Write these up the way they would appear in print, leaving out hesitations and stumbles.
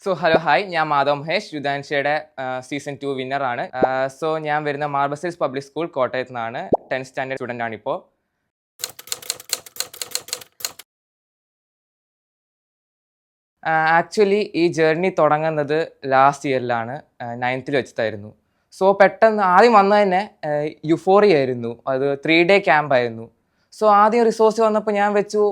Hello hi, ഞാൻ മാധവ് മഹേഷ്, യുദ്ധാൻഷയുടെ season 2 വിന്നറാണ്. ഞാൻ വരുന്ന മാർബസിൽസ് പബ്ലിക് സ്കൂൾ കോട്ടയത്ത് നിന്നാണ്. 10th സ്റ്റാൻഡേർഡ് സ്റ്റുഡൻ്റ് ആണിപ്പോൾ. ആക്ച്വലി ഈ ജേർണി തുടങ്ങുന്നത് ലാസ്റ്റ് ഇയറിലാണ്, 9th വെച്ചിട്ടായിരുന്നു. പെട്ടെന്ന് ആദ്യം വന്നത് തന്നെ യുഫോറിയ ആയിരുന്നു. അത് 3-day ക്യാമ്പായിരുന്നു. ആദ്യം റിസോഴ്സ് വന്നപ്പോൾ ഞാൻ വെച്ചു,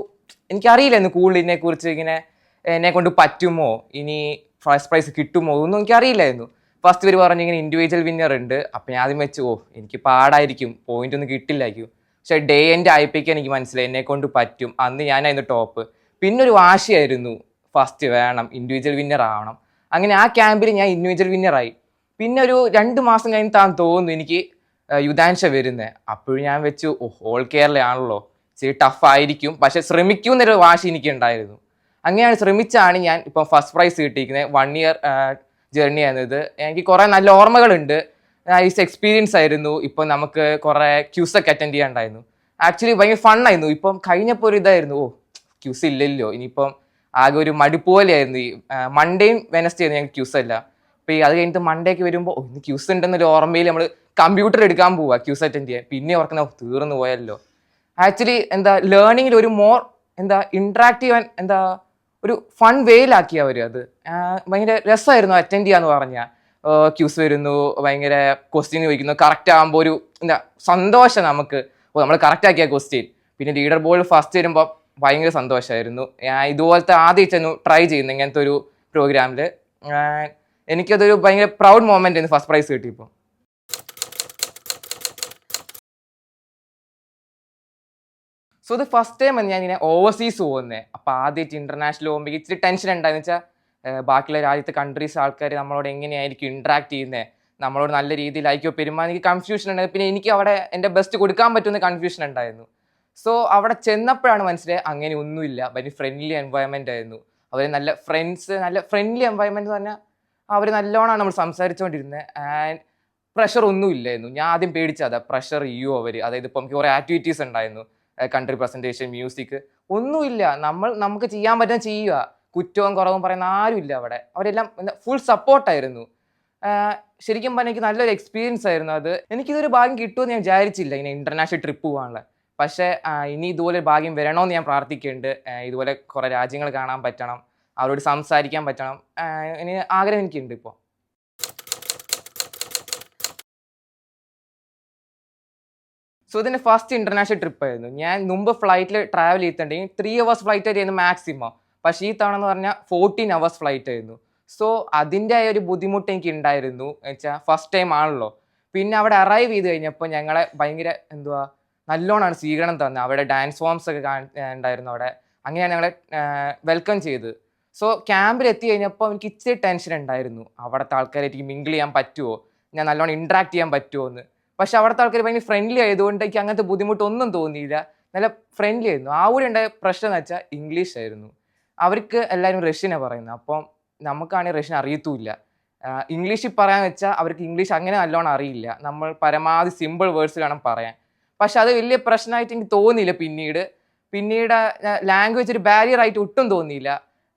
എനിക്കറിയില്ലായിരുന്നു കൂടുതൽ ഇതിനെക്കുറിച്ച്, ഇങ്ങനെ എന്നെ കൊണ്ട് പറ്റുമോ, ഇനി ഫസ്റ്റ് പ്രൈസ് കിട്ടുമോ ഒന്നും എനിക്കറിയില്ലായിരുന്നു. ഫസ്റ്റ് ഇവർ പറഞ്ഞു ഇങ്ങനെ ഇൻഡിവിജ്വൽ വിന്നർ ഉണ്ട്. അപ്പം ഞാൻ ആദ്യം വെച്ചു, എനിക്ക് പാടായിരിക്കും, പോയിന്റ് ഒന്നും കിട്ടില്ലായിരിക്കും. പക്ഷേ ഡേ എൻഡ് ആയിപ്പിക്കാൻ എനിക്ക് മനസ്സിലായി എന്നെ കൊണ്ട് പറ്റും. അന്ന് ഞാനായിരുന്നു ടോപ്പ്. പിന്നെ ഒരു വാശിയായിരുന്നു, ഫസ്റ്റ് വേണം, ഇൻഡിവിജ്വൽ വിന്നർ ആവണം. അങ്ങനെ ആ ക്യാമ്പിൽ ഞാൻ ഇൻഡിവിജ്വൽ വിന്നറായി. പിന്നെ ഒരു 2 മാസം കഴിഞ്ഞിട്ടാണ് തോന്നുന്നു എനിക്ക് യുദ്ധാൻഷ വരുന്നത്. അപ്പോഴും ഞാൻ വെച്ചു, ഓൾ കേരള ആണല്ലോ, ഇച്ചിരി ടഫ് ആയിരിക്കും, പക്ഷെ ശ്രമിക്കും എന്നൊരു വാശി എനിക്ക് ഉണ്ടായിരുന്നു. അങ്ങനെയാണ് ശ്രമിച്ചാണ് ഞാൻ ഇപ്പം ഫസ്റ്റ് പ്രൈസ് കിട്ടിയിരിക്കുന്നത്. 1 year ജേർണി ആയിരുന്നത്. എനിക്ക് കുറേ നല്ല ഓർമ്മകളുണ്ട്. നൈസ് എക്സ്പീരിയൻസ് ആയിരുന്നു. ഇപ്പം നമുക്ക് കുറേ ക്യൂസൊക്കെ അറ്റൻഡ് ചെയ്യാണ്ടായിരുന്നു. ആക്ച്വലി ഭയങ്കര ഫണ്ണായിരുന്നു. ഇപ്പം കഴിഞ്ഞപ്പോൾ ഒരു ഇതായിരുന്നു, ക്യൂസ് ഇല്ലല്ലോ, ഇനിയിപ്പം ആകെ ഒരു മടുപ്പ് പോലെയായിരുന്നു. ഈ മൺഡേയും വെനസ്ഡേ ആയിരുന്നു ഞങ്ങൾക്ക് ക്യൂസ് അല്ല. അപ്പോൾ ഈ അത് കഴിഞ്ഞിട്ട് മൺഡേക്ക് വരുമ്പോൾ ഇന്ന് ക്യൂസ് ഉണ്ടെന്നൊരു ഓർമ്മയിൽ നമ്മൾ കമ്പ്യൂട്ടർ എടുക്കാൻ പോവുക ക്യൂസ് അറ്റൻഡ് ചെയ്യാൻ. പിന്നെ ഓർക്കുന്ന തീർന്നു പോയല്ലോ. ആക്ച്വലി ലേണിങ്ങിൽ ഒരു ഇൻട്രാക്റ്റീവ് ഒരു ഫൺ വേയിലാക്കി അവർ. അത് ഭയങ്കര രസമായിരുന്നു അറ്റൻഡ് ചെയ്യാന്ന് പറഞ്ഞാൽ. ക്യൂസ് വരുന്നു, ഭയങ്കര ക്വസ്റ്റ്യൻ ചോദിക്കുന്നു, കറക്റ്റ് ആകുമ്പോൾ ഒരു സന്തോഷം നമുക്ക്. നമ്മൾ കറക്റ്റ് ആക്കിയ ക്വസ്റ്റ്യൻ. പിന്നെ ലീഡർ ബോർഡിൽ ഫസ്റ്റ് വരുമ്പോൾ ഭയങ്കര സന്തോഷമായിരുന്നു. ഞാൻ ഇതുപോലത്തെ ആദ്യം ട്രൈ ചെയ്യുന്നു ഇങ്ങനത്തെ ഒരു പ്രോഗ്രാമിൽ. എനിക്കതൊരു ഭയങ്കര പ്രൗഡ് മൊമെൻ്റ് ആയിരുന്നു ഫസ്റ്റ് പ്രൈസ് കിട്ടിയപ്പോൾ. ഇത് ഫസ്റ്റ് ടൈം ഞാൻ ഇങ്ങനെ ഓവർസീസ് പോകുന്നത്. അപ്പോൾ ആദ്യമായിട്ട് ഇൻ്റർനാഷണൽ പോകുമ്പോൾ ഇച്ചിരി ടെൻഷൻ ഉണ്ടായെന്ന് വെച്ചാൽ ബാക്കിയുള്ള രാജ്യത്തെ കൺട്രീസ് ആൾക്കാർ നമ്മളോട് എങ്ങനെയായിരിക്കും ഇൻട്രാക്ട് ചെയ്യുന്നത്, നമ്മളോട് നല്ല രീതിയിലായിരിക്കും പെരുമാറി. എനിക്ക് കൺഫ്യൂഷൻ ഉണ്ടായിരുന്നു. പിന്നെ എനിക്ക് അവിടെ എൻ്റെ ബെസ്റ്റ് കൊടുക്കാൻ പറ്റുന്ന കൺഫ്യൂഷൻ ഉണ്ടായിരുന്നു. അവിടെ ചെന്നപ്പോഴാണ് മനസ്സിലായത് അങ്ങനെ ഒന്നുമില്ല, ഭയങ്കര ഫ്രണ്ട്ലി എൻവയൺമെൻ്റ് ആയിരുന്നു. അവർ നല്ല ഫ്രണ്ട്സ്, നല്ല ഫ്രണ്ട്ലി എൻവയൺമെൻറ്റ് എന്ന് പറഞ്ഞാൽ അവർ നല്ലോണമാണ് നമ്മൾ സംസാരിച്ചുകൊണ്ടിരുന്നത്. ആൻഡ് പ്രഷർ ഒന്നും ഇല്ലായിരുന്നു. ഞാൻ ആദ്യം പേടിച്ചതാ, പ്രഷർ ചെയ്യും അവർ. അതായത് ഇപ്പോൾ നമുക്ക് കുറേ ആക്ടിവിറ്റീസ് ഉണ്ടായിരുന്നു, കൺട്രി പ്രസൻറ്റേഷൻ, മ്യൂസിക്, ഒന്നുമില്ല. നമുക്ക് ചെയ്യാൻ പറ്റുന്ന ചെയ്യുക. കുറ്റവും കുറവും പറയുന്ന ആരുമില്ല അവിടെ. അവരെല്ലാം ഫുൾ സപ്പോർട്ടായിരുന്നു. ശരിക്കും പറഞ്ഞാൽ എനിക്ക് നല്ലൊരു എക്സ്പീരിയൻസ് ആയിരുന്നു അത്. എനിക്കിതൊരു ഭാഗ്യം കിട്ടുമെന്ന് ഞാൻ വിചാരിച്ചില്ല, ഇങ്ങനെ ഇൻ്റർനാഷണൽ ട്രിപ്പ് പോകാനുള്ള. പക്ഷേ ഇനി ഇതുപോലെ ഭാഗ്യം വരണമെന്ന് ഞാൻ പ്രാർത്ഥിക്കുന്നുണ്ട്. ഇതുപോലെ കുറേ രാജ്യങ്ങൾ കാണാൻ പറ്റണം, അവരോട് സംസാരിക്കാൻ പറ്റണം, ഇനി ആഗ്രഹം എനിക്കുണ്ട് ഇപ്പോൾ. ഇതിൻ്റെ ഫസ്റ്റ് ഇൻ്റർനാഷണൽ ട്രിപ്പ് ആയിരുന്നു. ഞാൻ മുമ്പ് ഫ്ലൈറ്റിൽ ട്രാവൽ ചെയ്തിട്ടുണ്ടെങ്കിൽ 3 hours ഫ്ലൈറ്റ് ആയിരുന്നു മാക്സിമം. പക്ഷേ ഈ തവണ എന്ന് പറഞ്ഞാൽ 14 hours ഫ്ലൈറ്റ് ആയിരുന്നു. അതിൻ്റെ ഒരു ബുദ്ധിമുട്ട് എനിക്ക് ഉണ്ടായിരുന്നു. വെച്ചാൽ ഫസ്റ്റ് ടൈം ആണല്ലോ. പിന്നെ അവിടെ അറൈവ് ചെയ്ത് കഴിഞ്ഞപ്പോൾ ഞങ്ങളെ ഭയങ്കര നല്ലോണമാണ് സ്വീകരണം തന്നത്. അവിടെ ഡാൻസ് ഫോംസ് ഒക്കെ ഉണ്ടായിരുന്നു അവിടെ. അങ്ങനെയാണ് ഞങ്ങളെ വെൽക്കം ചെയ്തത്. ക്യാമ്പിൽ എത്തി കഴിഞ്ഞപ്പോൾ എനിക്ക് ഇച്ചിരി ടെൻഷൻ ഉണ്ടായിരുന്നു. അവിടുത്തെ ആൾക്കാരായിട്ട് മിങ്കിൾ ചെയ്യാൻ പറ്റുമോ, ഞാൻ നല്ലോണം ഇൻട്രാക്ട് ചെയ്യാൻ പറ്റുമോ എന്ന്. പക്ഷെ അവിടുത്തെ ആൾക്കാർ ഭയങ്കര ഫ്രണ്ട്ലി ആയതുകൊണ്ട് എനിക്ക് അങ്ങനത്തെ ബുദ്ധിമുട്ടൊന്നും തോന്നിയില്ല. നല്ല ഫ്രണ്ട്ലി ആയിരുന്നു. ആ ഒരു ഉണ്ടായ പ്രശ്നം എന്ന് വെച്ചാൽ ഇംഗ്ലീഷ് ആയിരുന്നു. അവർക്ക് എല്ലാവരും റഷ്യനാണ് പറയുന്നത്. അപ്പം നമുക്കാണെങ്കിൽ റഷ്യൻ അറിയത്തുമില്ല. ഇംഗ്ലീഷിൽ പറയാൻ വെച്ചാൽ അവർക്ക് ഇംഗ്ലീഷ് അങ്ങനെ നല്ലോണം അറിയില്ല. നമ്മൾ പരമാവധി സിമ്പിൾ വേർഡ്സ് വേണം പറയാൻ. പക്ഷെ അത് വലിയ പ്രശ്നമായിട്ട് എനിക്ക് തോന്നിയില്ല. പിന്നീട് ലാംഗ്വേജ് ഒരു ബാരിയർ ആയിട്ട് ഒട്ടും തോന്നിയില്ല.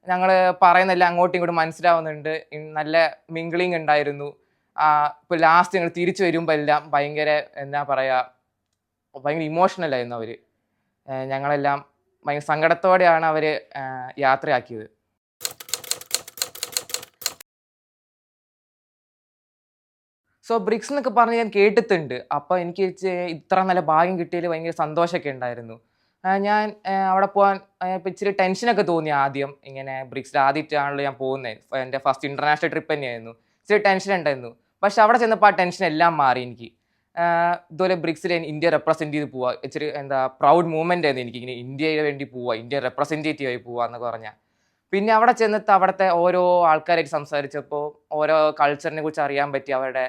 ഞങ്ങൾ പറയുന്നതെല്ലാം അങ്ങോട്ടും ഇങ്ങോട്ടും മനസ്സിലാവുന്നുണ്ട്. നല്ല മിങ്കിളിങ് ഉണ്ടായിരുന്നു. ഇപ്പോൾ ലാസ്റ്റ് ഞങ്ങൾ തിരിച്ചു വരുമ്പോൾ എല്ലാം ഭയങ്കര ഭയങ്കര ഇമോഷണൽ ആയിരുന്നു അവർ. ഞങ്ങളെല്ലാം ഭയങ്കര സങ്കടത്തോടെയാണ് അവർ യാത്രയാക്കിയത്. ബ്രിക്സ് എന്നൊക്കെ പറഞ്ഞ് ഞാൻ കേട്ടിട്ടുണ്ട്. അപ്പോൾ എനിക്ക് ഇത്ര നല്ല ഭാഗ്യം കിട്ടിയതിൽ ഭയങ്കര സന്തോഷമൊക്കെ ഉണ്ടായിരുന്നു. ഞാൻ അവിടെ പോകാൻ ഇച്ചിരി ടെൻഷനൊക്കെ തോന്നി ആദ്യം. ഇങ്ങനെ ബ്രിക്സിൽ ആദ്യമായിട്ടാണല്ലോ ഞാൻ പോകുന്നത്. എൻ്റെ ഫസ്റ്റ് ഇൻ്റർനാഷണൽ ട്രിപ്പ് തന്നെയായിരുന്നു. ഇച്ചിരി ടെൻഷൻ ഉണ്ടായിരുന്നു. പക്ഷെ അവിടെ ചെന്നപ്പോൾ ആ ടെൻഷൻ എല്ലാം മാറി എനിക്ക്. ഇതുപോലെ ബ്രിക്സിൽ ഇന്ത്യ റെപ്രസെൻറ്റ് ചെയ്ത് പോവുക ഇച്ചിരി പ്രൗഡ് മൂവ്മെൻ്റ് ആയിരുന്നു എനിക്ക്. ഇങ്ങനെ ഇന്ത്യയിൽ വേണ്ടി പോവുക, ഇന്ത്യ റെപ്രസെൻറ്റേറ്റീവായി പോവുക എന്നൊക്കെ പറഞ്ഞാൽ. പിന്നെ അവിടെ ചെന്നിട്ട് അവിടുത്തെ ഓരോ ആൾക്കാരായിട്ട് സംസാരിച്ചപ്പോൾ ഓരോ കൾച്ചറിനെ കുറിച്ച് അറിയാൻ പറ്റി. അവരുടെ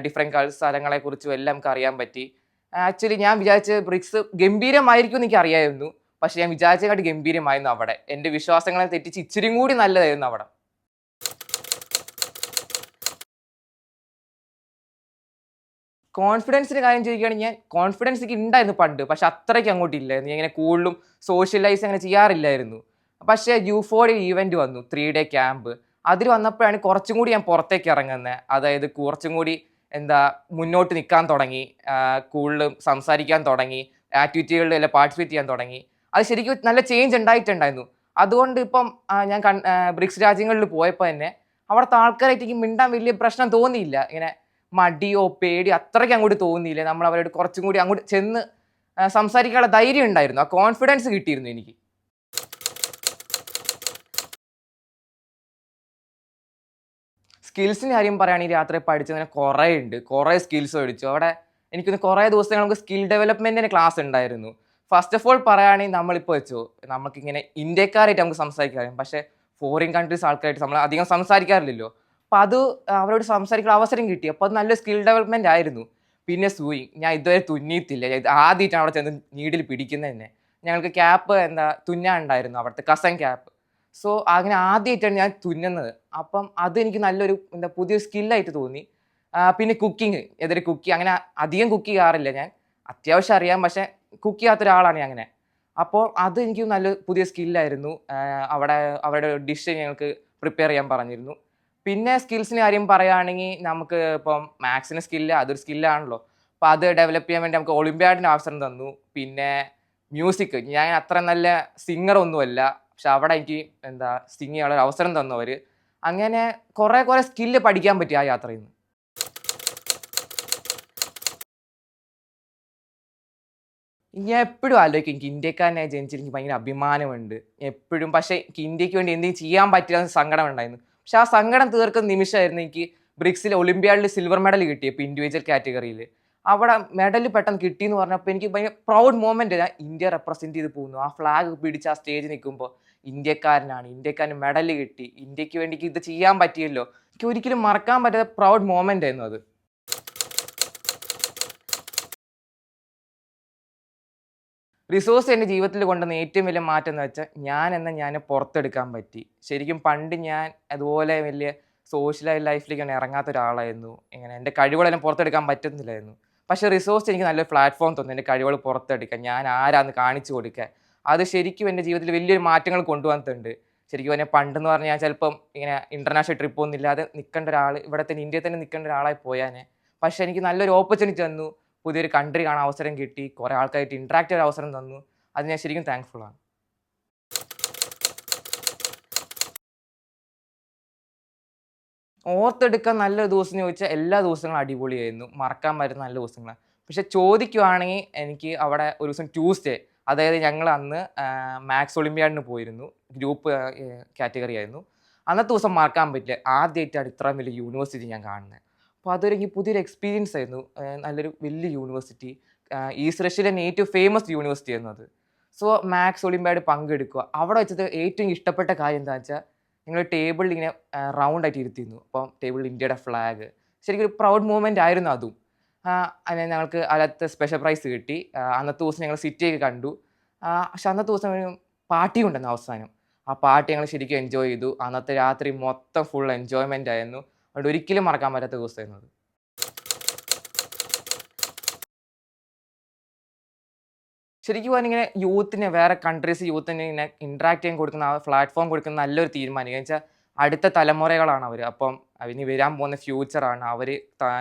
ഡിഫറെൻറ്റ് സ്ഥലങ്ങളെക്കുറിച്ചും എല്ലാം നമുക്ക് അറിയാൻ പറ്റി. ആക്ച്വലി ഞാൻ വിചാരിച്ച ബ്രിക്സ് ഗംഭീരമായിരിക്കും എന്ന് എനിക്ക് അറിയാമായിരുന്നു. പക്ഷെ ഞാൻ വിചാരിച്ചതിനെക്കാട്ടി ഗംഭീരമായിരുന്നു അവിടെ. എൻ്റെ വിശ്വാസങ്ങളെ തെറ്റിച്ച് ഇച്ചിരി കൂടി നല്ലതായിരുന്നു അവിടെ. കോൺഫിഡൻസിൻ്റെ കാര്യം ചോദിക്കുകയാണെങ്കിൽ ഞാൻ കോൺഫിഡൻസ് എനിക്ക് ഉണ്ടായിരുന്നു പണ്ട്. പക്ഷെ അത്രയ്ക്ക് അങ്ങോട്ട് ഇല്ലായിരുന്നു. ഞാൻ ഇങ്ങനെ കൂടുതലും സോഷ്യലൈസ് അങ്ങനെ ചെയ്യാറില്ലായിരുന്നു. പക്ഷേ യൂഫോറിയ ഈവൻറ്റ് വന്നു, 3-day ക്യാമ്പ്. അതിൽ വന്നപ്പോഴാണ് കുറച്ചും കൂടി ഞാൻ പുറത്തേക്ക് ഇറങ്ങുന്നത്. അതായത് കുറച്ചും കൂടി മുന്നോട്ട് നിൽക്കാൻ തുടങ്ങി, കൂടുതലും സംസാരിക്കാൻ തുടങ്ങി, ആക്ടിവിറ്റികളിൽ എല്ലാം പാർട്ടിസിപ്പേറ്റ് ചെയ്യാൻ തുടങ്ങി. അത് ശരിക്കും നല്ല ചേഞ്ച് ഉണ്ടായിട്ടുണ്ടായിരുന്നു. അതുകൊണ്ട് ഇപ്പം ഞാൻ ബ്രിക്സ് രാജ്യങ്ങളിൽ പോയപ്പോൾ തന്നെ അവിടുത്തെ ആൾക്കാരായിട്ട് എനിക്ക് മിണ്ടാൻ വലിയ പ്രശ്നം തോന്നിയില്ല. ഇങ്ങനെ മടിയോ പേടിയോ അത്രയ്ക്ക് അങ്ങോട്ട് തോന്നിയില്ല. നമ്മൾ അവരോട് കുറച്ചും കൂടി അങ്ങോട്ട് ചെന്ന് സംസാരിക്കാനുള്ള ധൈര്യം ഉണ്ടായിരുന്നു, ആ കോൺഫിഡൻസ് കിട്ടിയിരുന്നു എനിക്ക്. സ്കിൽസിൻ്റെ കാര്യം പറയുകയാണെങ്കിൽ രാത്രി പഠിച്ചതിന് കുറേ ഉണ്ട്, കുറേ സ്കിൽസ് പഠിച്ചു. അവിടെ എനിക്കൊന്ന് കുറേ ദിവസങ്ങൾ നമുക്ക് സ്കിൽ ഡെവലപ്മെൻറ്റിന് ക്ലാസ് ഉണ്ടായിരുന്നു. ഫസ്റ്റ് ഓഫ് ഓൾ പറയുകയാണെങ്കിൽ നമ്മളിപ്പോൾ നമുക്കിങ്ങനെ ഇന്ത്യക്കാരായിട്ട് നമുക്ക് സംസാരിക്കാൻ, പക്ഷേ ഫോറിൻ കൺട്രീസ് ആൾക്കാരായിട്ട് നമ്മൾ അധികം സംസാരിക്കാറില്ലല്ലോ. അപ്പോൾ അത് അവരോട് സംസാരിക്കാൻ അവസരം കിട്ടി. അപ്പോൾ അത് നല്ല സ്കിൽ ഡെവലപ്മെൻ്റ് ആയിരുന്നു. പിന്നെ സൂയിങ് ഞാൻ ഇതുവരെ തുന്നിയിട്ടില്ല. ആദ്യമായിട്ടാണ് അവിടെ ചെന്ന് നീഡിൽ പിടിക്കുന്നത് തന്നെ. ഞങ്ങൾക്ക് ക്യാപ്പ് തുന്നാനുണ്ടായിരുന്നു, അവിടുത്തെ കസൻ ക്യാപ്പ്. സോ അങ്ങനെ ആദ്യമായിട്ടാണ് ഞാൻ തുന്നുന്നത്. അപ്പം അതെനിക്ക് നല്ലൊരു പുതിയൊരു സ്കില്ലായിട്ട് തോന്നി. പിന്നെ കുക്കിങ്, അങ്ങനെ അധികം കുക്ക് ചെയ്യാറില്ല ഞാൻ. അത്യാവശ്യം അറിയാം, പക്ഷേ കുക്ക് ചെയ്യാത്ത ഒരാളാണ് ഞാൻ അങ്ങനെ. അപ്പോൾ അത് എനിക്ക് നല്ല പുതിയ സ്കില്ലായിരുന്നു. അവരുടെ ഡിഷ് ഞങ്ങൾക്ക് പ്രിപ്പയർ ചെയ്യാൻ പറഞ്ഞിരുന്നു. പിന്നെ സ്കിൽസിൻ്റെ കാര്യം പറയുകയാണെങ്കിൽ നമുക്ക് ഇപ്പം മാത്സിന് സ്കില്ല്, അതൊരു സ്കില്ലാണല്ലോ. അപ്പോൾ അത് ഡെവലപ്പ് ചെയ്യാൻ വേണ്ടി നമുക്ക് ഒളിമ്പ്യാഡിന് അവസരം തന്നു. പിന്നെ മ്യൂസിക്, ഞാൻ അത്ര നല്ല സിംഗറൊന്നുമല്ല, പക്ഷെ അവിടെ എനിക്ക് സിംഗ് ചെയ്യാനുള്ള ഒരു അവസരം തന്നു അവർ. അങ്ങനെ കുറേ സ്കില്ല് പഠിക്കാൻ പറ്റി ആ യാത്രയിൽ നിന്ന്. ഞാൻ എപ്പോഴും ആലോചിക്കും, എനിക്ക് ഇന്ത്യക്കാരനായി ജനിച്ചതിൽ എനിക്ക് ഭയങ്കര അഭിമാനമുണ്ട് എപ്പോഴും. പക്ഷേ എനിക്ക് ഇന്ത്യക്ക് വേണ്ടി എന്തെങ്കിലും ചെയ്യാൻ പറ്റില്ലെന്ന് സങ്കടം ഉണ്ടായിരുന്നു. പക്ഷെ ആ സങ്കടം തീർക്കുന്ന നിമിഷമായിരുന്നു എനിക്ക് ബ്രിക്സിൽ ഒളിമ്പ്യാഡിൽ സിൽവർ മെഡൽ കിട്ടിയപ്പോൾ ഇൻഡിവിജ്വൽ കാറ്റഗറിയിൽ. അവിടെ മെഡൽ പെട്ടെന്ന് കിട്ടിയെന്ന് പറഞ്ഞപ്പോൾ എനിക്ക് ഭയങ്കര പ്രൗഡ് മൊമെൻ്റ്. ഞാൻ ഇന്ത്യ റെപ്രസെൻറ്റ് ചെയ്ത് പോകുന്നു, ആ ഫ്ലാഗ് പിടിച്ച് ആ സ്റ്റേജിൽ നിൽക്കുമ്പോൾ ഇന്ത്യക്കാരന് മെഡൽ കിട്ടി, ഇന്ത്യക്ക് വേണ്ടി ഇത് ചെയ്യാൻ പറ്റിയല്ലോ. എനിക്ക് ഒരിക്കലും മറക്കാൻ പറ്റാത്ത പ്രൗഡ് മൊമെൻ്റ് ആയിരുന്നു അത്. റിസോഴ്സ് എൻ്റെ ജീവിതത്തിൽ കൊണ്ടുവന്ന ഏറ്റവും വലിയ മാറ്റം എന്ന് വെച്ചാൽ ഞാൻ പുറത്തെടുക്കാൻ പറ്റി. ശരിക്കും പണ്ട് ഞാൻ അതുപോലെ വലിയ സോഷ്യൽ ലൈഫിലേക്ക് ഇറങ്ങാത്ത ഒരാളായിരുന്നു. ഇങ്ങനെ എൻ്റെ കഴിവുകളെല്ലാം പുറത്തെടുക്കാൻ പറ്റുന്നില്ലായിരുന്നു. പക്ഷേ റിസോഴ്സ് എനിക്ക് നല്ലൊരു പ്ലാറ്റ്ഫോം തന്നു എൻ്റെ കഴിവുകൾ പുറത്തെടുക്കാൻ, ഞാൻ ആരാന്ന് കാണിച്ചു കൊടുക്കാൻ. അത് ശരിക്കും എൻ്റെ ജീവിതത്തിൽ വലിയൊരു മാറ്റങ്ങൾ കൊണ്ടുവന്നിട്ടുണ്ട്. ശരിക്കും പറഞ്ഞാൽ പണ്ടെന്ന് പറഞ്ഞാൽ ഞാൻ ചിലപ്പം ഇങ്ങനെ ഇൻ്റർനാഷണൽ ട്രിപ്പൊന്നും ഇല്ലാതെ നിൽക്കേണ്ട ഒരാൾ, ഇവിടെ തന്നെ ഇന്ത്യയിൽ തന്നെ നിൽക്കേണ്ട ഒരാളായി പോയാനെ. പക്ഷേ എനിക്ക് നല്ലൊരു ഓപ്പർച്യൂണിറ്റി തന്നു, പുതിയൊരു കൺട്രി കാണാൻ അവസരം കിട്ടി, കുറേ ആൾക്കാരായിട്ട് ഇൻട്രാക്ട് ചെയ്യാൻ അവസരം തന്നു. അത് ഞാൻ ശരിക്കും താങ്ക്ഫുള്ളാണ്. ഓർത്തെടുക്കാൻ നല്ലൊരു ദിവസം എന്ന് ചോദിച്ചാൽ എല്ലാ ദിവസങ്ങളും അടിപൊളിയായിരുന്നു, മറക്കാൻ പറ്റുന്ന നല്ല ദിവസങ്ങളാണ്. പക്ഷെ ചോദിക്കുവാണെങ്കിൽ എനിക്ക് അവിടെ ഒരു ദിവസം ട്യൂസ്ഡേ, അതായത് ഞങ്ങൾ അന്ന് മാത്സ് ഒളിമ്പ്യാഡിന് പോയിരുന്നു, ഗ്രൂപ്പ് കാറ്റഗറി ആയിരുന്നു. അന്നത്തെ ദിവസം മറക്കാൻ പറ്റില്ല. ആദ്യമായിട്ടാണ് ഇത്രയും വലിയ യൂണിവേഴ്സിറ്റി ഞാൻ കാണുന്നത്. അപ്പോൾ അതൊരു പുതിയൊരു എക്സ്പീരിയൻസ് ആയിരുന്നു. നല്ലൊരു വലിയ യൂണിവേഴ്സിറ്റി, ഈസ്റ്റ് റഷ്യയിലെ ഏറ്റവും ഫേമസ് യൂണിവേഴ്സിറ്റി ആയിരുന്നു അത്. സോ മാത്സ് ഒളിമ്പ്യാഡ് പങ്കെടുക്കുക, അവിടെ വെച്ചത് ഏറ്റവും ഇഷ്ടപ്പെട്ട കാര്യം എന്താണെന്ന് വെച്ചാൽ ഞങ്ങൾ ടേബിളിൽ ഇങ്ങനെ റൗണ്ട് ആയിട്ട് ഇരുത്തിയിരുന്നു. അപ്പം ടേബിളിൽ ഇന്ത്യയുടെ ഫ്ലാഗ്, ശരിക്കും ഒരു പ്രൗഡ് മൂവ്മെൻ്റ് ആയിരുന്നു അതും. അങ്ങനെ ഞങ്ങൾക്ക് അതിനകത്ത് സ്പെഷ്യൽ പ്രൈസ് കിട്ടി. അന്നത്തെ ദിവസം ഞങ്ങൾ സിറ്റിയൊക്കെ കണ്ടു. പക്ഷെ അന്നത്തെ ദിവസം ഒരു പാർട്ടി ഉണ്ടെന്ന് അവസാനം. ആ പാർട്ടി ഞങ്ങൾ ശരിക്കും എൻജോയ് ചെയ്തു. അന്നത്തെ രാത്രി മൊത്തം ഫുൾ എൻജോയ്മെൻ്റ് ആയിരുന്നു. അതുകൊണ്ട് ഒരിക്കലും മറക്കാൻ പറ്റാത്ത ദിവസമായിരുന്നു അത്. ശരിക്കും പറഞ്ഞാൽ ഇങ്ങനെ യൂത്തിന്, വേറെ കൺട്രീസ് യൂത്തിന് ഇങ്ങനെ ഇൻട്രാക്ട് ചെയ്യാൻ കൊടുക്കുന്ന, ആ പ്ലാറ്റ്ഫോം കൊടുക്കുന്ന നല്ലൊരു തീരുമാനം. എന്ന് വെച്ചാൽ അടുത്ത തലമുറകളാണ് അവർ. അപ്പം ഇനി വരാൻ പോകുന്ന ഫ്യൂച്ചറാണ് അവർ.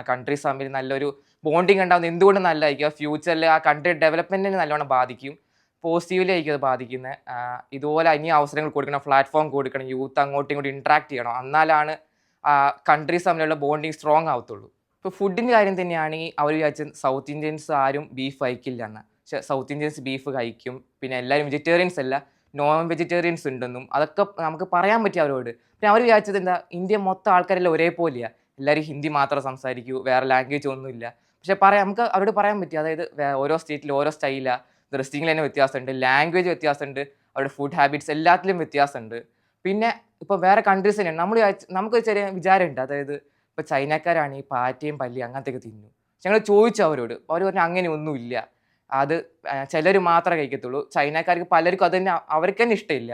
കൺട്രീസ് തമ്മിൽ നല്ലൊരു ബോണ്ടിങ് ഉണ്ടാകുന്നത് എന്തുകൊണ്ട് നല്ലതായിരിക്കും. ഫ്യൂച്ചറിൽ ആ കൺട്രി ഡെവലപ്മെൻറ്റിന് നല്ലോണം ബാധിക്കും, പോസിറ്റീവ്ലി ആയിരിക്കും അത് ബാധിക്കുന്നത്. ഇതുപോലെ ഇനി അവസരങ്ങൾ കൊടുക്കണം, പ്ലാറ്റ്ഫോം കൊടുക്കണം, യൂത്ത് അങ്ങോട്ടും ഇങ്ങോട്ടും ഇൻട്രാക്ട് ചെയ്യണം. എന്നാലാണ് കൺട്രീസ് തമ്മിലുള്ള ബോണ്ടിങ് സ്ട്രോങ് ആവത്തുള്ളൂ. ഇപ്പോൾ ഫുഡിൻ്റെ കാര്യം തന്നെയാണെങ്കിൽ അവർ വിചാരിച്ച സൗത്ത് ഇന്ത്യൻസ് ആരും ബീഫ് കഴിക്കില്ല എന്ന്. പക്ഷേ സൗത്ത് ഇന്ത്യൻസ് ബീഫ് കഴിക്കും. പിന്നെ എല്ലാവരും വെജിറ്റേറിയൻസ് അല്ല, നോൺ വെജിറ്റേറിയൻസ് ഉണ്ടെന്നും അതൊക്കെ നമുക്ക് പറയാൻ പറ്റും അവരോട്. പിന്നെ അവർ വിചാരിച്ചത് ഇന്ത്യ മൊത്തം ആൾക്കാരെല്ലാം ഒരേപോലെയാണ്, എല്ലാവരും ഹിന്ദി മാത്രമേ സംസാരിക്കൂ, വേറെ ലാംഗ്വേജ് ഒന്നുമില്ല. പക്ഷേ നമുക്ക് അവരോട് പറയാൻ പറ്റും, അതായത് ഓരോ സ്റ്റേറ്റിൽ ഓരോ സ്റ്റൈലാണ്, ഡ്രസ്സിങ്ങിൽ തന്നെ വ്യത്യാസമുണ്ട്, ലാംഗ്വേജ് വ്യത്യാസമുണ്ട്, അവരുടെ ഫുഡ് ഹാബിറ്റ്സ് എല്ലാത്തിലും വ്യത്യാസമുണ്ട്. പിന്നെ ഇപ്പോൾ വേറെ കൺട്രീസ് തന്നെയാണ്, നമുക്കൊരു ചെറിയ വിചാരമുണ്ട്, അതായത് ഇപ്പോൾ ചൈനക്കാരാണ് ഈ പാറ്റയും പല്ലി അങ്ങനത്തെയൊക്കെ തിന്നു. ഞങ്ങൾ ചോദിച്ചു അവരോട്, അവർ പറഞ്ഞു അങ്ങനെയൊന്നുമില്ല, അത് ചിലർ മാത്രമേ കഴിക്കത്തുള്ളൂ. ചൈനക്കാർക്ക് പലർക്കും അത് തന്നെ, അവർക്ക് തന്നെ ഇഷ്ടമില്ല.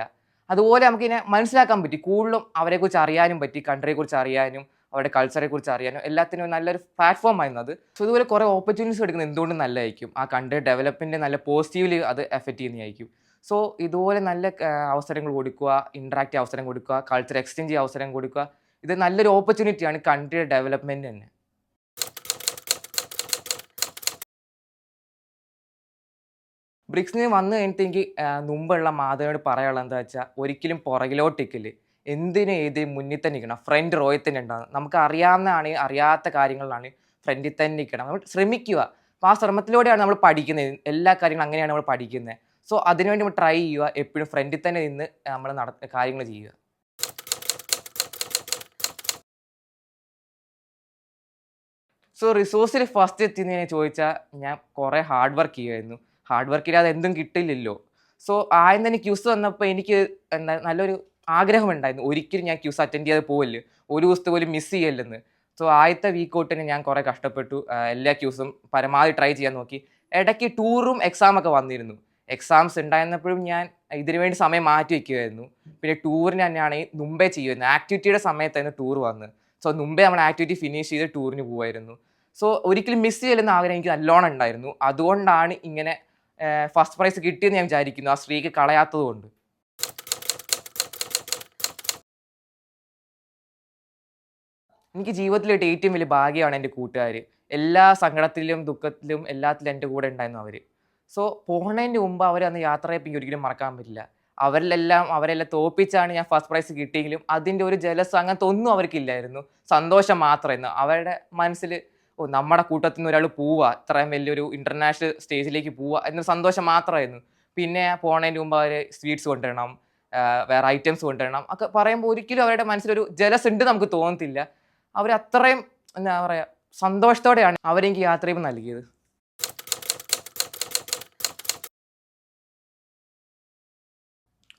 അതുപോലെ നമുക്കിങ്ങനെ മനസ്സിലാക്കാൻ പറ്റി, കൂടുതലും അവരെക്കുറിച്ച് അറിയാനും പറ്റി, കൺട്രിയെക്കുറിച്ച് അറിയാനും അവരുടെ കൾച്ചറെക്കുറിച്ച് അറിയാനും എല്ലാത്തിനും നല്ലൊരു പ്ലാറ്റ്ഫോം ആയിരുന്നു അത്. സോ ഇതുപോലെ കുറേ ഓപ്പർച്യൂണിറ്റീസ് എടുക്കുന്നത് എന്തുകൊണ്ടും നല്ലതായിരിക്കും, ആ കൺട്രി ഡെവലപ്മെൻറ്റ് നല്ല പോസിറ്റീവ്ലി അത് എഫക്റ്റ് ചെയ്യുന്നതായിരിക്കും. സോ ഇതുപോലെ നല്ല അവസരങ്ങൾ കൊടുക്കുക, ഇൻട്രാക്റ്റീവ് അവസരം കൊടുക്കുക, കൾച്ചർ എക്സ്ചേഞ്ച് അവസരം കൊടുക്കുക. ഇത് നല്ലൊരു ഓപ്പർച്യൂണിറ്റിയാണ് കൺട്രിയുടെ ഡെവലപ്മെൻറ്റ് തന്നെ. ബ്രിക്സിന് വന്നു കഴിഞ്ഞിട്ട് എനിക്ക് മുമ്പുള്ള മാധവനോട് പറയാനുള്ളത് എന്താ വെച്ചാൽ, ഒരിക്കലും പുറകിലോട്ടിക്കല്, എന്തിനും ഏതിനും മുന്നിൽ തന്നെ നിൽക്കണം, ഫ്രണ്ട് റോയിൽ തന്നെ ഉണ്ടാകും. നമുക്ക് അറിയാവുന്നതാണ്, അറിയാത്ത കാര്യങ്ങളിലാണ് ഫ്രണ്ടിൽ തന്നെ നിൽക്കണം. നമ്മൾ ശ്രമിക്കുക. അപ്പോൾ ആ ശ്രമത്തിലൂടെയാണ് നമ്മൾ പഠിക്കുന്നത്. എല്ലാ കാര്യങ്ങളും അങ്ങനെയാണ് നമ്മൾ പഠിക്കുന്നത്. സോ അതിനുവേണ്ടി നമ്മൾ ട്രൈ ചെയ്യുക, എപ്പോഴും ഫ്രണ്ടിൽ തന്നെ നിന്ന് നമ്മൾ കാര്യങ്ങൾ ചെയ്യുക. സോ റിസോഴ്സിൽ ഫസ്റ്റ് എത്തിയെന്ന് ചോദിച്ചാൽ, ഞാൻ കുറേ ഹാർഡ് വർക്ക് ചെയ്യുമായിരുന്നു. ഹാർഡ് വർക്ക് ഇല്ലാതെ എന്തും കിട്ടില്ലല്ലോ. സോ ആദ്യം തന്നെ ക്യൂസ് വന്നപ്പോൾ എനിക്ക് നല്ലൊരു ആഗ്രഹമുണ്ടായിരുന്നു, ഒരിക്കലും ഞാൻ ക്യൂസ് അറ്റൻഡ് ചെയ്യാതെ പോവില്ല, ഒരു ദിവസത്തെ പോലും മിസ് ചെയ്യല്ലെന്ന്. സോ ആദ്യത്തെ വീക്ക് തൊട്ട് തന്നെ ഞാൻ കുറേ കഷ്ടപ്പെട്ടു. എല്ലാ ക്യൂസും പരമാവധി ട്രൈ ചെയ്യാൻ നോക്കി. ഇടയ്ക്ക് ടൂറും എക്സാമൊക്കെ വന്നിരുന്നു. എക്സാംസ് ഉണ്ടായിരുന്നപ്പോഴും ഞാൻ ഇതിനു വേണ്ടി സമയം മാറ്റി വയ്ക്കുമായിരുന്നു. പിന്നെ ടൂറിന് തന്നെയാണെങ്കിൽ മുമ്പേ ചെയ്യുമായിരുന്നു. ആക്ടിവിറ്റിയുടെ സമയത്തായിരുന്നു ടൂർ വന്നത്. സോ മുമ്പേ നമ്മൾ ആക്ടിവിറ്റി ഫിനിഷ് ചെയ്ത് ടൂറിന് പോകുമായിരുന്നു. സോ ഒരിക്കലും മിസ് ചെയ്യലെന്ന ആഗ്രഹം എനിക്ക് നല്ലോണം ഉണ്ടായിരുന്നു. അതുകൊണ്ടാണ് ഇങ്ങനെ ഫസ്റ്റ് പ്രൈസ് കിട്ടിയെന്ന് ഞാൻ വിചാരിക്കുന്നു, ആ സ്ത്രീക്ക് കളയാത്തത് കൊണ്ട്. എനിക്ക് ജീവിതത്തിലായിട്ട് ഏറ്റവും വലിയ ഭാഗ്യമാണ് എൻ്റെ കൂട്ടുകാർ. എല്ലാ സങ്കടത്തിലും ദുഃഖത്തിലും എല്ലാത്തിലും എൻ്റെ കൂടെ ഉണ്ടായിരുന്നു അവർ. സോ പോണതിൻ്റെ മുമ്പ് അവർ അന്ന് യാത്ര ചെയ്യപ്പോൾ എനിക്ക് ഒരിക്കലും മറക്കാൻ പറ്റില്ല. അവരെല്ലാം തോൽപ്പിച്ചാണ് ഞാൻ ഫസ്റ്റ് പ്രൈസ് കിട്ടിയെങ്കിലും അതിൻ്റെ ഒരു ജലസ് അങ്ങനത്തെ ഒന്നും അവർക്കില്ലായിരുന്നു. സന്തോഷം മാത്രമായിരുന്നു. അവരുടെ മനസ്സിൽ, ഓ നമ്മുടെ കൂട്ടത്തിൽ നിന്ന് ഒരാൾ പോവുക, ഇത്രയും വലിയൊരു ഇൻ്റർനാഷണൽ സ്റ്റേജിലേക്ക് പോവുക എന്നൊരു സന്തോഷം മാത്രമായിരുന്നു. പിന്നെ പോണതിന് മുമ്പ് അവർ സ്വീറ്റ്സ് കൊണ്ടുവരണം, വേറെ ഐറ്റംസ് കൊണ്ടുവരണം ഒക്കെ പറയുമ്പോൾ ഒരിക്കലും അവരുടെ മനസ്സിലൊരു ജലസ് ഉണ്ട് നമുക്ക് തോന്നത്തില്ല. അവരത്രയും എന്താ പറയുക, സന്തോഷത്തോടെയാണ് അവരെനിക്ക് യാത്ര ചെയ്യുമ്പോൾ നൽകിയത്.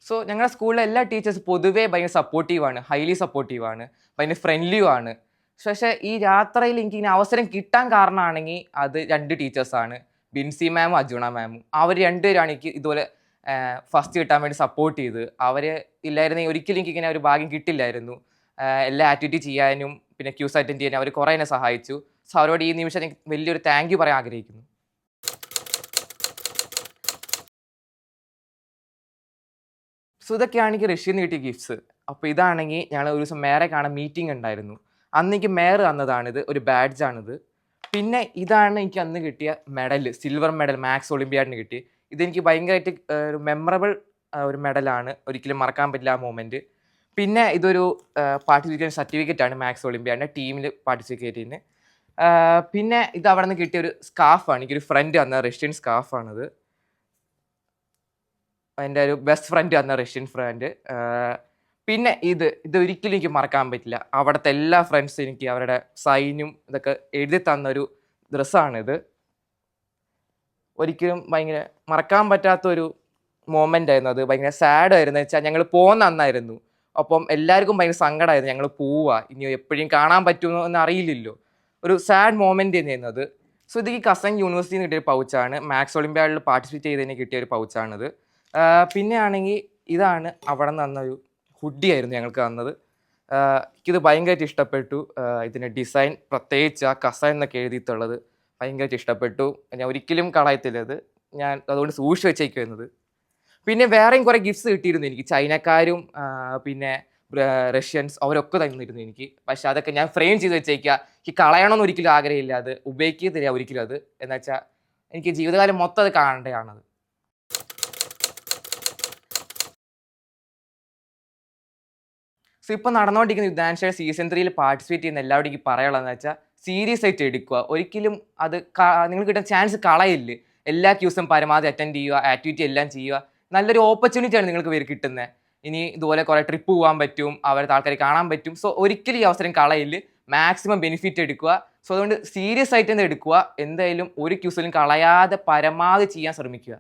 സോ ഞങ്ങളുടെ സ്കൂളിലെ എല്ലാ ടീച്ചേഴ്സ് പൊതുവേ ഭയങ്കര സപ്പോർട്ടീവാണ്, ഹൈലി സപ്പോർട്ടീവാണ്, ഭയങ്കര ഫ്രണ്ട്ലിയുമാണ്. പക്ഷേ ഈ യാത്രയിൽ എനിക്കിങ്ങനെ അവസരം കിട്ടാൻ കാരണമാണെങ്കിൽ അത് 2 ടീച്ചേഴ്സാണ്, ബിൻസി മാമും അജുണ മാമും. അവർ രണ്ടുപേരാണ് എനിക്ക് ഇതുപോലെ ഫസ്റ്റ് കിട്ടാൻ വേണ്ടി സപ്പോർട്ട് ചെയ്ത്. അവർ ഇല്ലായിരുന്നെങ്കിൽ ഒരിക്കലും എനിക്കിങ്ങനെ ഒരു ഭാഗ്യം കിട്ടില്ലായിരുന്നു. എല്ലാ ആക്ടിവിറ്റി ചെയ്യാനും പിന്നെ ക്യൂസ് അറ്റൻഡ് ചെയ്യാനും അവർ കുറേ എന്നെ സഹായിച്ചു. സോ അവരോട് ഈ നിമിഷം എനിക്ക് വലിയൊരു താങ്ക് യു പറയാൻ ആഗ്രഹിക്കുന്നു. സോ ഇതൊക്കെയാണ് എനിക്ക് റഷ്യയിൽ നിന്ന് കിട്ടിയ ഗിഫ്റ്റ്സ്. അപ്പോൾ ഇതാണെങ്കിൽ ഞങ്ങൾ ഒരു ദിവസം മേയറെ കാണാൻ മീറ്റിംഗ് ഉണ്ടായിരുന്നു. അന്ന് എനിക്ക് മേയർ തന്നതാണിത്, ഒരു ബാഡ്ജാണിത്. പിന്നെ ഇതാണ് എനിക്ക് അന്ന് കിട്ടിയ മെഡൽ, സിൽവർ മെഡൽ, മാത്സ് ഒളിമ്പിയാഡിന് കിട്ടി. ഇതെനിക്ക് ഭയങ്കരമായിട്ട് ഒരു മെമ്മറബിൾ ഒരു മെഡലാണ്, ഒരിക്കലും മറക്കാൻ പറ്റില്ല ആ മൊമെൻറ്റ്. പിന്നെ ഇതൊരു പാർട്ടിസിപ്പേഷൻ സർട്ടിഫിക്കറ്റാണ് മാത്സ് ഒളിമ്പിയാഡിൻ്റെ ടീമിൽ പാർട്ടിസിപ്പേറ്റിന്. പിന്നെ ഇത് അവിടെ നിന്ന് കിട്ടിയ ഒരു സ്കാർഫാണ്, എനിക്കൊരു ഫ്രണ്ട് തന്ന റഷ്യൻ സ്കാർഫാണിത്. എൻ്റെ ഒരു ബെസ്റ്റ് ഫ്രണ്ട് തന്ന റഷ്യൻ ഫ്രണ്ട്. പിന്നെ ഇത് ഒരിക്കലും എനിക്ക് മറക്കാൻ പറ്റില്ല. അവിടുത്തെ എല്ലാ ഫ്രണ്ട്സും എനിക്ക് അവരുടെ സൈനും ഇതൊക്കെ എഴുതി തന്നൊരു ഡ്രസ്സാണിത്. ഒരിക്കലും ഭയങ്കര മറക്കാൻ പറ്റാത്തൊരു മൊമെൻ്റ് ആയിരുന്നു അത്. ഭയങ്കര സാഡ് ആയിരുന്നു. വെച്ചാൽ ഞങ്ങൾ പോകുന്ന അന്നായിരുന്നു. അപ്പം എല്ലാവർക്കും ഭയങ്കര സങ്കടമായിരുന്നു, ഞങ്ങൾ പോവുക, ഇനി എപ്പോഴും കാണാൻ പറ്റുമോ എന്ന് അറിയില്ലല്ലോ. ഒരു സാഡ് മൊമെൻ്റ് തന്നെയായിരുന്നു അത്. സോ ഇത് ഈ കസൻ യൂണിവേഴ്സിറ്റിയിൽ നിന്ന് കിട്ടിയ പൗച്ചാണ്, മാത്സ് ഒളിമ്പിയാഡിൽ പാർട്ടിസിപ്പേറ്റ് ചെയ്തതിന് കിട്ടിയ ഒരു പൗച്ചാണിത്. പിന്നെ ആണെങ്കിൽ ഇതാണ് അവിടെ നിന്ന് തന്നൊരു ഹുഡി ആയിരുന്നു ഞങ്ങൾക്ക് തന്നത്. എനിക്കിത് ഭയങ്കരമായിട്ട് ഇഷ്ടപ്പെട്ടു. ഇതിൻ്റെ ഡിസൈൻ പ്രത്യേകിച്ച് ആ കസൻ എന്നൊക്കെ എഴുതിയിട്ടുള്ളത് ഭയങ്കരമായിട്ട് ഇഷ്ടപ്പെട്ടു. ഞാൻ ഒരിക്കലും കളയത്തില്ല ഇത്, ഞാൻ അതുകൊണ്ട് സൂക്ഷിച്ച് വെച്ചേക്കുന്നത്. പിന്നെ വേറെയും കുറേ ഗിഫ്റ്റ്സ് കിട്ടിയിരുന്നു എനിക്ക്, ചൈനക്കാരും പിന്നെ റഷ്യൻസ് അവരൊക്കെ തന്നിരുന്നു എനിക്ക്. പക്ഷെ അതൊക്കെ ഞാൻ ഫ്രെയിം ചെയ്ത് വെച്ചേക്കുക. എനിക്ക് കളയണമെന്ന് ഒരിക്കലും ആഗ്രഹമില്ല, അത് ഉപയോഗിക്കത്തില്ല ഒരിക്കലും അത്. എന്ന് വെച്ചാൽ എനിക്ക് ജീവിതകാലം മൊത്തം അത് കാണേണ്ടതാണത്. സോ ഇപ്പോൾ നടന്നുകൊണ്ടിരിക്കുന്ന യുദ്ധാൻഷയുടെ സീസൺ 3 പാർട്ടിസിപ്പേറ്റ് ചെയ്യുന്ന എല്ലാവരും എനിക്ക് പറയാനുള്ളതെന്ന് വെച്ചാൽ, സീരിയസ് ആയിട്ട് എടുക്കുക. ഒരിക്കലും അത് നിങ്ങൾക്ക് കിട്ടുന്ന ചാൻസ് കളയില്ല. എല്ലാ ക്യൂസും പരമാവധി അറ്റൻഡ് ചെയ്യുക, ആക്ടിവിറ്റി എല്ലാം ചെയ്യുക. നല്ലൊരു ഓപ്പർച്യൂണിറ്റിയാണ് നിങ്ങൾക്ക് പേര് കിട്ടുന്നത്. ഇനി ഇതുപോലെ കുറേ ട്രിപ്പ് പോകാൻ പറ്റും, അവരുടെ ആൾക്കാരെ കാണാൻ പറ്റും. സോ ഒരിക്കലും ഈ അവസരം കളയില്ല, മാക്സിമം ബെനിഫിറ്റ് എടുക്കുക. സോ അതുകൊണ്ട് സീരിയസ് ആയിട്ട് തന്നെ എടുക്കുക. എന്തായാലും ഒരു ക്യൂസിലും കളയാതെ പരമാവധി ചെയ്യാൻ ശ്രമിക്കുക.